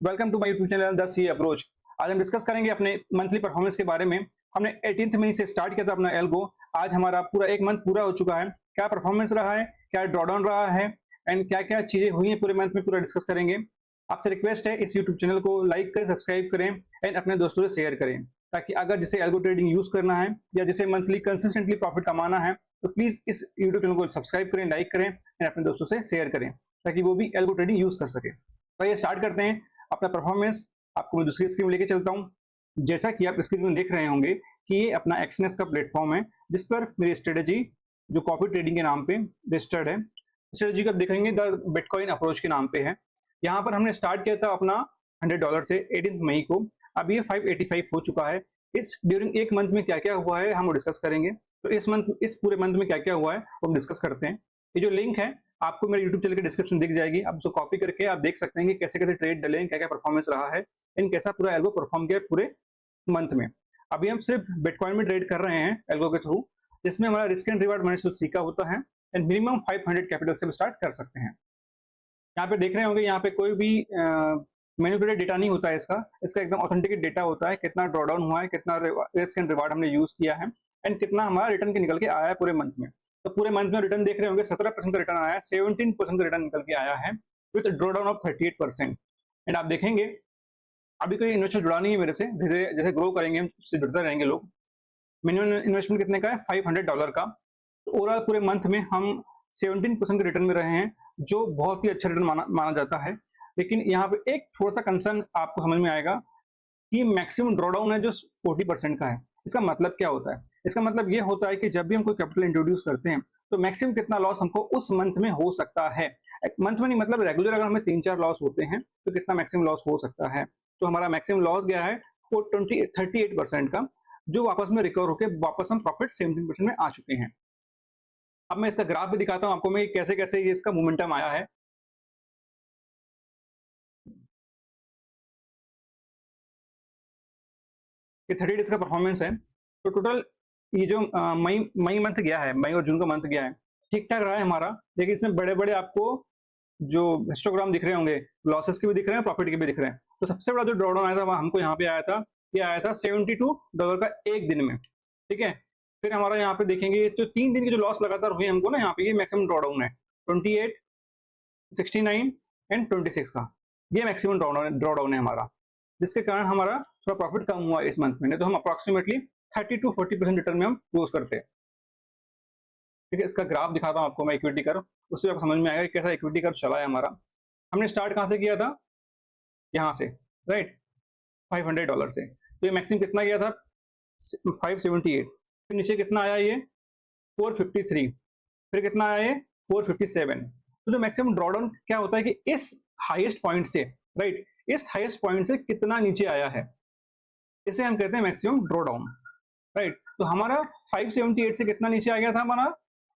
Welcome to my YouTube channel the C approach. आज हम discuss करेंगे अपने मंथली परफॉर्मेंस के बारे में। हमने 18th मई से स्टार्ट किया था अपना एल्गो। आज हमारा पूरा एक मंथ पूरा हो चुका है। क्या परफॉर्मेंस रहा है, क्या ड्रॉडाउन रहा है एंड क्या क्या चीजें हुई हैं पूरे मंथ में, पूरा डिस्कस करेंगे। आपसे रिक्वेस्ट है इस यूट्यूब चैनल को लाइक करें, सब्सक्राइब करें एंड अपने दोस्तों से शेयर करें, ताकि अगर जिसे एल्गो ट्रेडिंग यूज करना है या जिसे मंथली कंसिस्टेंटली प्रॉफिट कमाना है तो प्लीज इस यूट्यूब चैनल को सब्सक्राइब करें, लाइक करें एंड अपने दोस्तों से शेयर करें, ताकि वो भी एल्गो ट्रेडिंग यूज कर सके। तो ये स्टार्ट करते हैं अपना परफॉर्मेंस। आपको मैं दूसरी स्क्रीन लेके चलता हूं। जैसा कि आप स्क्रीन में देख रहे होंगे कि ये अपना एक्सनेस का प्लेटफॉर्म है, जिस पर मेरी स्ट्रेटेजी जो कॉपी ट्रेडिंग के नाम पे रजिस्टर्ड है। स्ट्रेटेजी का देखेंगे द बिटकॉइन अप्रोच के नाम पे है। यहाँ पर हमने स्टार्ट किया था अपना $100 से 18 मई को। अब ये 585 हो चुका है। इस ड्यूरिंग एक मंथ में क्या क्या हुआ है हम डिस्कस करेंगे। तो इस पूरे मंथ में क्या क्या हुआ है वो हम डिस्कस करते हैं। ये जो लिंक है आपको मेरे YouTube चैनल के डिस्क्रिप्शन दिख जाएगी। आप उसको कॉपी करके आप देख सकते हैं कि कैसे कैसे ट्रेड डले, क्या क्या परफॉर्मेंस रहा है एंड कैसा पूरा एल्गो परफॉर्म किया पूरे मंथ में। अभी हम सिर्फ बिटकॉइन में ट्रेड कर रहे हैं एल्गो के थ्रू, जिसमें हमारा रिस्क एंड रिवार्ड -3 का होता है एंड मिनिमम 500 कैपिटल से स्टार्ट कर सकते हैं। यहाँ पे देख रहे होंगे, यहाँ पे कोई भी मैनिपुलेटेड डेटा नहीं होता है। इसका एकदम ऑथेंटिकेट डेटा होता है। कितना ड्रॉडाउन हुआ है, कितना रिस्क एंड रिवार्ड हमने यूज किया है एंड कितना हमारा रिटर्न के निकल के आया है पूरे मंथ में। तो पूरे मंथ में रिटर्न देख रहे होंगे 17% का रिटर्न आया है, 17% का रिटर्न निकल के आया है विद ड्रॉडाउन ऑफ 38%। एंड आप देखेंगे अभी कोई इन्वेस्टर जुड़ा नहीं है मेरे से। धीरे जैसे ग्रो करेंगे हम उससे जुड़ते रहेंगे लोग। मिनिमम इन्वेस्टमेंट कितने का है, $500 का। तो ओवरऑल पूरे मंथ में हम 17% के रिटर्न में रहे हैं, जो बहुत ही अच्छा रिटर्न माना जाता है। लेकिन यहाँ पे एक थोड़ा सा कंसर्न आपको समझ में आएगा कि मैक्सिमम ड्रॉडाउन है जो 40% का है। इसका मतलब क्या होता है? इसका मतलब ये होता है कि जब भी हम कोई कैपिटल इंट्रोड्यूस करते हैं तो मैक्सिमम कितना लॉस हमको उस मंथ में हो सकता है। मंथ में नहीं, मतलब रेगुलर अगर हमें 3-4 लॉस होते हैं तो कितना मैक्सिमम लॉस हो सकता है। तो हमारा मैक्सिमम लॉस गया है 38% का, जो वापस में रिकवर होकर वापस हम प्रॉफिट 17% में आ चुके हैं। अब मैं इसका ग्राफ भी दिखाता हूँ आपको मैं कैसे कैसे ये इसका मोमेंटम आया है। ये 30 डेज का परफॉर्मेंस है। तो टोटल ये जो मई मंथ गया है, मई और जून का मंथ गया है, ठीक ठाक रहा है हमारा। लेकिन इसमें बड़े बड़े आपको जो हिस्टोग्राम दिख रहे होंगे, लॉसेस के भी दिख रहे हैं, प्रॉफिट के भी दिख रहे हैं। तो सबसे बड़ा जो ड्रॉडाउन आया था वह हमको यहाँ पे आया था, ये आया था $72 का एक दिन में। ठीक है, फिर हमारा यहाँ पे देखेंगे तो 3 दिन के जो लॉस लगातार हुए हमको ना, यहाँ पे ये मैक्सिमम ड्रॉडाउन है 28, 69 एंड 26 का। ये मैक्सिमम ड्रॉडाउन है हमारा, जिसके कारण हमारा थोड़ा प्रॉफिट कम हुआ इस मंथ में। नहीं तो हम अप्रोक्सीमेटली 30-40% रिटर्न में हम क्लोज करते हैं। ठीक है, इसका ग्राफ दिखाता हूँ आपको मैं इक्विटी कर्व, उससे आपको समझ में आएगा कैसा इक्विटी कर्व चला है हमारा। हमने स्टार्ट कहाँ से किया था, यहाँ से, राइट, $500 से। तो ये मैक्सिमम कितना गया था, 578। फिर नीचे कितना आया ये, 453। फिर कितना आया ये, 457। तो जो मैक्सिमम ड्रॉडाउन क्या होता है कि इस हाईएस्ट पॉइंट से, राइट, इस हाईएस्ट पॉइंट से कितना नीचे आया है, इसे हम कहते हैं मैक्सिमम ड्रॉडाउन, राइट। तो हमारा 578 से कितना नीचे आ गया था, हमारा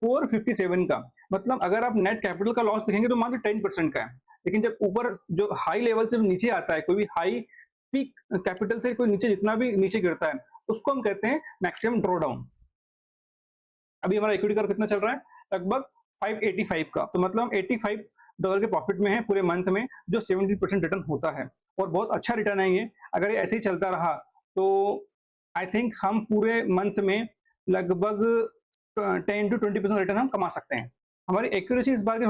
457 का। मतलब अगर आप नेट कैपिटल का लॉस देखेंगे तो मात्र 10% का है। लेकिन जब ऊपर जो हाई लेवल से नीचे आता है, कोई भी हाई पीक कैपिटल से कोई नीचे जितना भी नीचे गिरता है, उसको हम कहते हैं मैक्सिमम ड्रॉडाउन। अभी हमारा इक्विटी कर्व कितना चल रहा है, लगभग 585 का। तो मतलब $85 के प्रॉफिट में है पूरे मंथ में, जो 70% रिटर्न होता है और बहुत अच्छा रिटर्न है ये। अगर ये ऐसे ही चलता रहा तो आई थिंक हम पूरे मंथ में लगभग 10-20% रिटर्न हम कमा सकते हैं। हमारी एक्यूरेसी इस बार की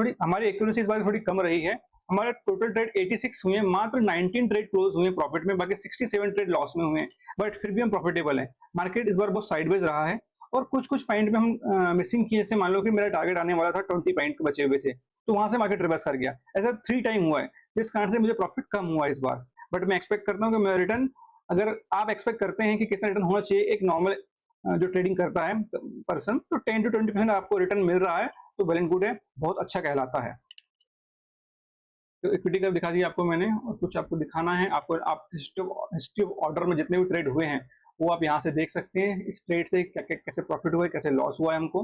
थोड़ी कम रही है। हमारे टोटल ट्रेड 86 हुए हैं, मात्र 19 ट्रेड क्लोज हुए प्रॉफिट में, बाकी 67 ट्रेड लॉस में हुए हैं। बट फिर भी हम प्रॉफिटेबल हैं। मार्केट इस बार बहुत साइडवेज रहा है और कुछ पॉइंट में हम मिसिंग किए। जैसे मान लो कि मेरा टारगेट आने वाला था 20 पॉइंट बचे हुए थे, तो वहां से मार्केट रिवर्स कर गया। ऐसा 3 टाइम हुआ है, जिस कारण से मुझे प्रॉफिट कम हुआ इस बार। बट मैं एक्सपेक्ट करता हूँ कि मेरा रिटर्न, अगर आप एक्सपेक्ट करते हैं कि कितना रिटर्न होना चाहिए एक नॉर्मल जो ट्रेडिंग करता है पर्सन, तो 10-20% आपको रिटर्न मिल रहा है तो वेल एंड गुड है, बहुत अच्छा कहलाता है। तो इक्विटी कर्व दिखा दिया आपको मैंने, और कुछ आपको दिखाना है। आपको आप हिस्ट्री ऑफ ऑर्डर में जितने भी ट्रेड हुए हैं वो आप यहाँ से देख सकते हैं। इस ट्रेड से कैसे प्रॉफिट हुआ है, कैसे लॉस हुआ है हमको।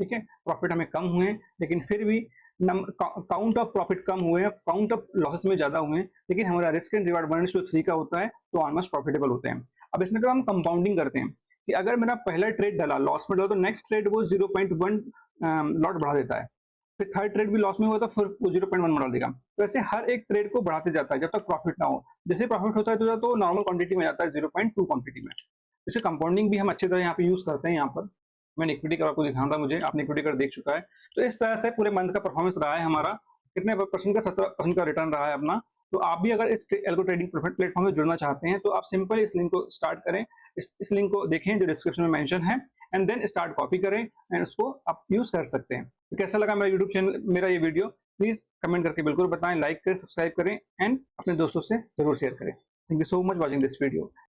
ठीक है, प्रॉफिट हमें कम हुए हैं, लेकिन फिर भी काउंट ऑफ प्रॉफिट कम हुए हैं, काउंट ऑफ लॉसेस में ज्यादा हुए हैं। लेकिन हमारा रिस्क एंड रिवार्ड 1:3 का होता है, तो ऑलमोस्ट प्रॉफिटेबल होते हैं। अब इसमें हम कंपाउंडिंग करते हैं कि अगर मेरा पहला ट्रेड डला लॉस में डला, तो नेक्स्ट ट्रेड वो 0.1 लॉट बढ़ा देता है। फिर थर्ड ट्रेड भी लॉस में हुआ तो फिर वो 0.1 में डाल देगा। तो ऐसे हर एक ट्रेड को बढ़ाते जाता है जब तक प्रॉफिट ना हो। जैसे प्रॉफिट होता है तो नॉर्मल क्वांटिटी में जाता है 0.2 क्वांटिटी में। जैसे कंपाउंडिंग भी हम अच्छी तरह यहाँ पे यूज करते हैं। यहाँ पर मैंने इक्विटी का आपको दिखाना था, मुझे आपने इक्विटी का देख चुका है। तो इस तरह से पूरे मंथ का परफॉर्मेंस रहा है हमारा। कितने परसेंट का? 17% का रिटर्न रहा है अपना। तो आप भी अगर इस एल्गो ट्रेडिंग प्लेटफॉर्म में जुड़ना चाहते हैं तो आप सिंपल इस लिंक को स्टार्ट करें, इस लिंक को देखें जो डिस्क्रिप्शन में मेंशन है, एंड देन स्टार्ट कॉपी करें एंड उसको आप यूज कर सकते हैं। तो कैसा लगा मेरा यूट्यूब चैनल, मेरा ये वीडियो? प्लीज कमेंट करके बिल्कुल बताएं, लाइक करें, सब्सक्राइब करें एंड अपने दोस्तों से जरूर शेयर करें। Thank you so much watching this video.